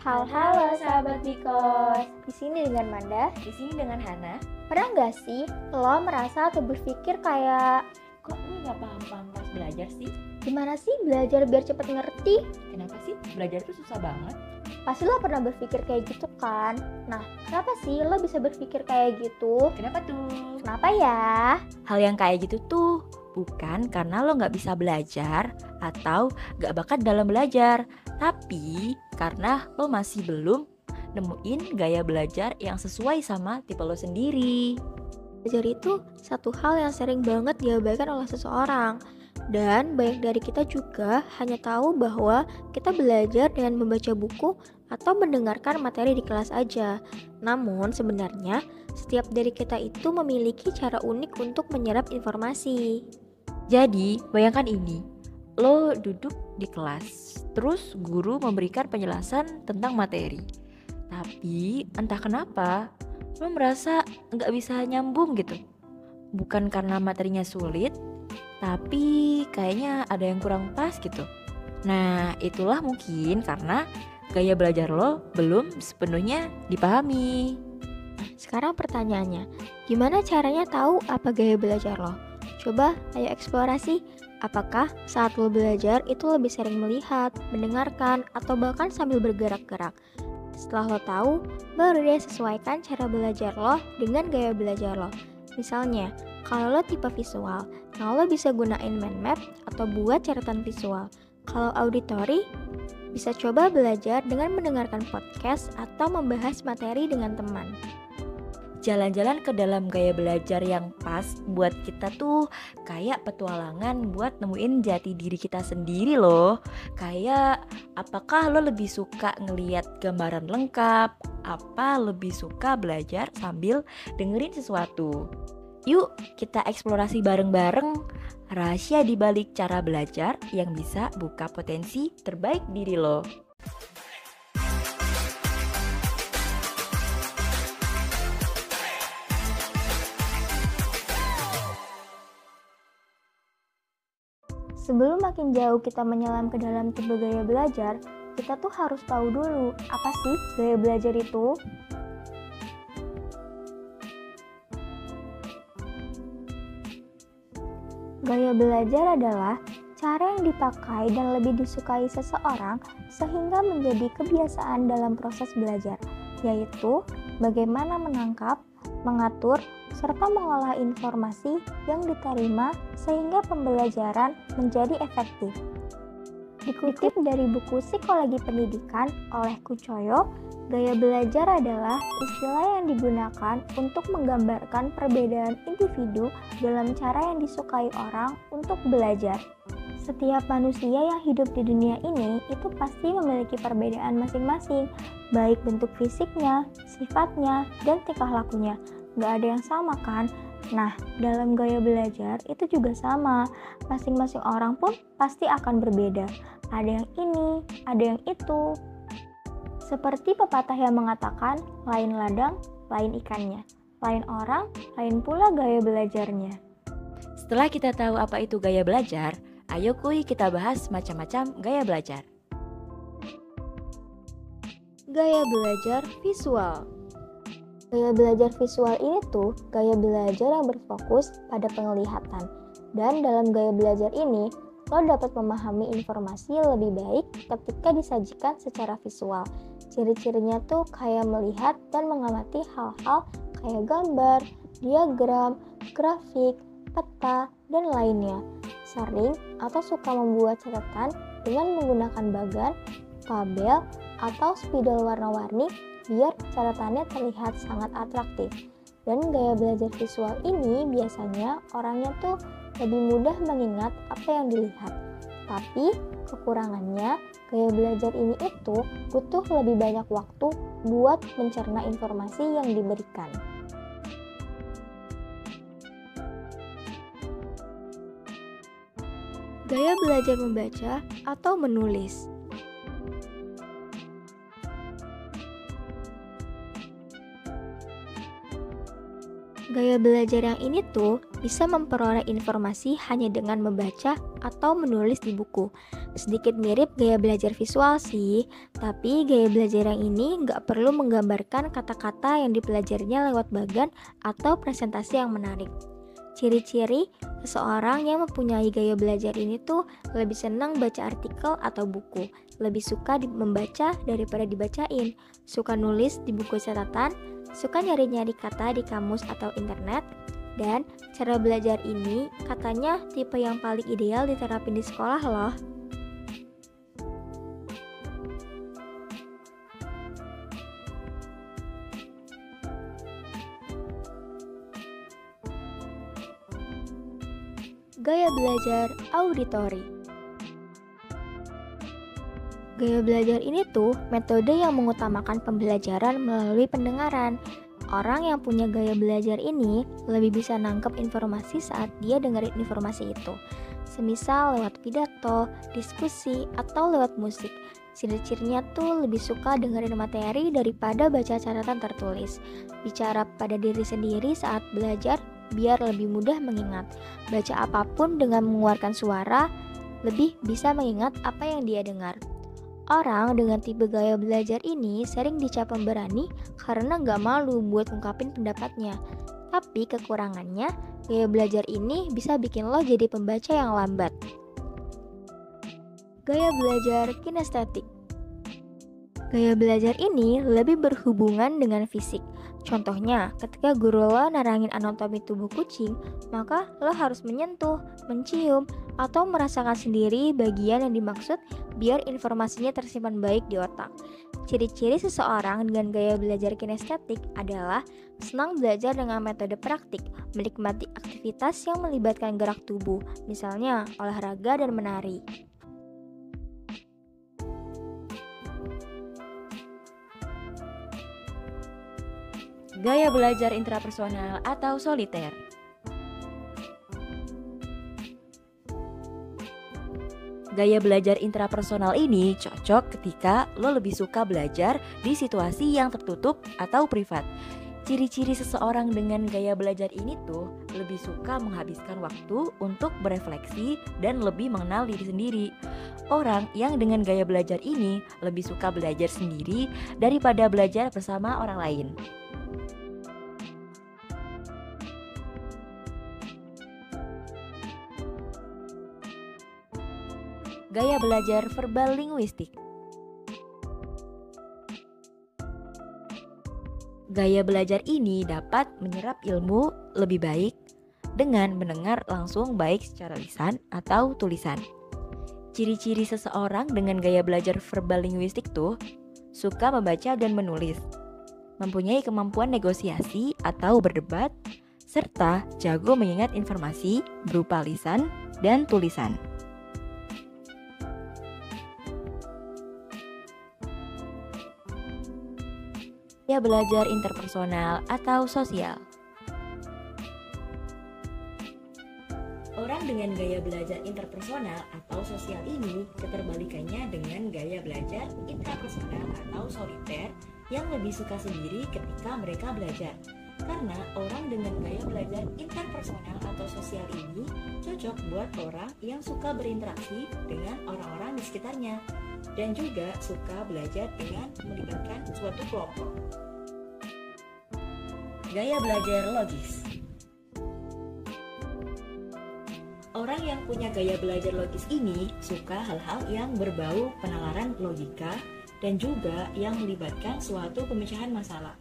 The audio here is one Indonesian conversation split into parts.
Halo sahabat Bikos. Di sini dengan Manda. Di sini dengan Hana. Pernah nggak sih lo merasa atau berpikir kayak, kok gue nggak paham-paham pas belajar sih? gimana sih belajar biar cepet ngerti? Kenapa sih belajar itu susah banget? Pasti lo pernah berpikir kayak gitu kan? Nah, kenapa sih lo bisa berpikir kayak gitu? Kenapa tuh? Kenapa ya? Hal yang kayak gitu tuh bukan karena lo nggak bisa belajar atau nggak bakat dalam belajar, tapi karena lo masih belum nemuin gaya belajar yang sesuai sama tipe lo sendiri. Belajar itu satu hal yang sering banget diabaikan oleh seseorang. Dan banyak dari kita juga hanya tahu bahwa kita belajar dengan membaca buku atau mendengarkan materi di kelas aja. Namun sebenarnya setiap dari kita itu memiliki cara unik untuk menyerap informasi. Jadi bayangkan ini, lo duduk di kelas, terus guru memberikan penjelasan tentang materi. Tapi entah kenapa lo merasa nggak bisa nyambung gitu. Bukan karena materinya sulit, tapi kayaknya ada yang kurang pas gitu. Nah, itulah mungkin karena gaya belajar lo belum sepenuhnya dipahami. Sekarang pertanyaannya, gimana caranya tahu apa gaya belajar lo? Coba ayo eksplorasi, apakah saat lo belajar itu lebih sering melihat, mendengarkan, atau bahkan sambil bergerak-gerak? Setelah lo tahu, baru deh sesuaikan cara belajar lo dengan gaya belajar lo. Misalnya, kalau lo tipe visual, nah lo bisa gunain mind map atau buat catatan visual. Kalau auditory, bisa coba belajar dengan mendengarkan podcast atau membahas materi dengan teman. Jalan-jalan ke dalam gaya belajar yang pas buat kita tuh kayak petualangan buat nemuin jati diri kita sendiri loh. Kayak apakah lo lebih suka ngeliat gambaran lengkap? Apa lebih suka belajar sambil dengerin sesuatu? Yuk kita eksplorasi bareng-bareng rahasia di balik cara belajar yang bisa buka potensi terbaik diri lo. Sebelum makin jauh kita menyelam ke dalam tipe gaya belajar, kita tuh harus tahu dulu apa sih gaya belajar itu. Gaya belajar adalah cara yang dipakai dan lebih disukai seseorang sehingga menjadi kebiasaan dalam proses belajar, yaitu bagaimana menangkap, mengatur, serta mengolah informasi yang diterima sehingga pembelajaran menjadi efektif. Dikutip dari buku Psikologi Pendidikan oleh Kucoyo, gaya belajar adalah istilah yang digunakan untuk menggambarkan perbedaan individu dalam cara yang disukai orang untuk belajar. Setiap manusia yang hidup di dunia ini itu pasti memiliki perbedaan masing-masing, baik bentuk fisiknya, sifatnya, dan tingkah lakunya. Gak ada yang sama kan? Nah, dalam gaya belajar itu juga sama. Masing-masing orang pun pasti akan berbeda. Ada yang ini, ada yang itu. Seperti pepatah yang mengatakan, lain ladang, lain ikannya. Lain orang, lain pula gaya belajarnya. Setelah kita tahu apa itu gaya belajar, ayo kuy kita bahas macam-macam gaya belajar. Gaya belajar visual. Gaya belajar visual ini tuh gaya belajar yang berfokus pada penglihatan. Dan dalam gaya belajar ini, lo dapat memahami informasi lebih baik ketika disajikan secara visual. Ciri-cirinya tuh kayak melihat dan mengamati hal-hal kayak gambar, diagram, grafik, peta, dan lainnya. Sering atau suka membuat catatan dengan menggunakan bagan, tabel, atau spidol warna-warni biar catatannya terlihat sangat atraktif. Dan gaya belajar visual ini biasanya orangnya tuh lebih mudah mengingat apa yang dilihat. Tapi kekurangannya, gaya belajar ini itu butuh lebih banyak waktu buat mencerna informasi yang diberikan. Gaya belajar membaca atau menulis. Gaya belajar yang ini tuh bisa memperoleh informasi hanya dengan membaca atau menulis di buku. Sedikit mirip gaya belajar visual sih, tapi gaya belajar yang ini nggak perlu menggambarkan kata-kata yang dipelajarinya lewat bagan atau presentasi yang menarik. Ciri-ciri seseorang yang mempunyai gaya belajar ini tuh lebih senang baca artikel atau buku, lebih suka membaca daripada dibacain, suka nulis di buku catatan, suka nyari-nyari kata di kamus atau internet, dan cara belajar ini katanya tipe yang paling ideal diterapin di sekolah loh. Gaya belajar auditori. Gaya belajar ini tuh metode yang mengutamakan pembelajaran melalui pendengaran. Orang yang punya gaya belajar ini lebih bisa nangkep informasi saat dia dengerin informasi itu. Semisal lewat pidato, diskusi, atau lewat musik. Ciri-cirinya tuh lebih suka dengerin materi daripada baca catatan tertulis. Bicara pada diri sendiri saat belajar biar lebih mudah mengingat. Baca apapun dengan mengeluarkan suara, lebih bisa mengingat apa yang dia dengar. Orang dengan tipe gaya belajar ini sering dicap pemberani karena nggak malu buat ungkapin pendapatnya. Tapi kekurangannya, gaya belajar ini bisa bikin lo jadi pembaca yang lambat. Gaya belajar kinestetik. Gaya belajar ini lebih berhubungan dengan fisik. Contohnya, ketika guru lo narangin anatomi tubuh kucing, maka lo harus menyentuh, mencium, atau merasakan sendiri bagian yang dimaksud biar informasinya tersimpan baik di otak. Ciri-ciri seseorang dengan gaya belajar kinestetik adalah senang belajar dengan metode praktik, menikmati aktivitas yang melibatkan gerak tubuh, misalnya olahraga dan menari. Gaya belajar intrapersonal atau soliter. Gaya belajar intrapersonal ini cocok ketika lo lebih suka belajar di situasi yang tertutup atau privat. Ciri-ciri seseorang dengan gaya belajar ini tuh lebih suka menghabiskan waktu untuk berefleksi dan lebih mengenal diri sendiri. Orang yang dengan gaya belajar ini lebih suka belajar sendiri daripada belajar bersama orang lain. Gaya belajar verbal linguistik. Gaya belajar ini dapat menyerap ilmu lebih baik dengan mendengar langsung baik secara lisan atau tulisan. Ciri-ciri seseorang dengan gaya belajar verbal linguistik tuh suka membaca dan menulis, mempunyai kemampuan negosiasi atau berdebat, serta jago mengingat informasi berupa lisan dan tulisan. Gaya belajar interpersonal atau sosial. Orang dengan gaya belajar interpersonal atau sosial ini keterbalikannya dengan gaya belajar intrapersonal atau soliter yang lebih suka sendiri ketika mereka belajar. Karena orang dengan gaya belajar interpersonal atau sosial ini cocok buat orang yang suka berinteraksi dengan orang-orang di sekitarnya dan juga suka belajar dengan melibatkan suatu kelompok. Gaya belajar logis. Orang yang punya gaya belajar logis ini suka hal-hal yang berbau penalaran logika dan juga yang melibatkan suatu pemecahan masalah.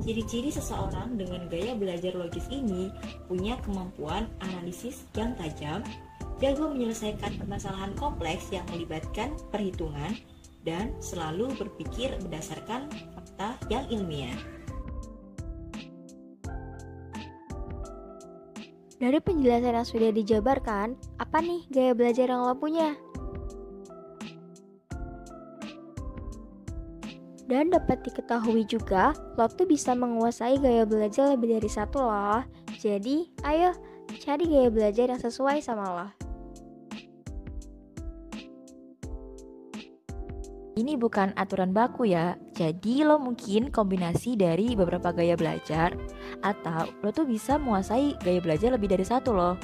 Ciri-ciri seseorang dengan gaya belajar logis ini punya kemampuan analisis yang tajam, jago menyelesaikan permasalahan kompleks yang melibatkan perhitungan, dan selalu berpikir berdasarkan fakta yang ilmiah. Dari penjelasan yang sudah dijabarkan, apa nih gaya belajar yang lo punya? Dan dapat diketahui juga, lo tuh bisa menguasai gaya belajar lebih dari satu loh. Jadi, ayo cari gaya belajar yang sesuai sama lo. Ini bukan aturan baku ya, jadi lo mungkin kombinasi dari beberapa gaya belajar, atau lo tuh bisa menguasai gaya belajar lebih dari satu loh.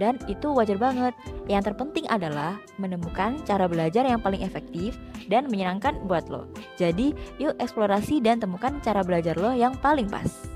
dan itu wajar banget. Yang terpenting adalah menemukan cara belajar yang paling efektif dan menyenangkan buat lo. Jadi, yuk eksplorasi dan temukan cara belajar lo yang paling pas.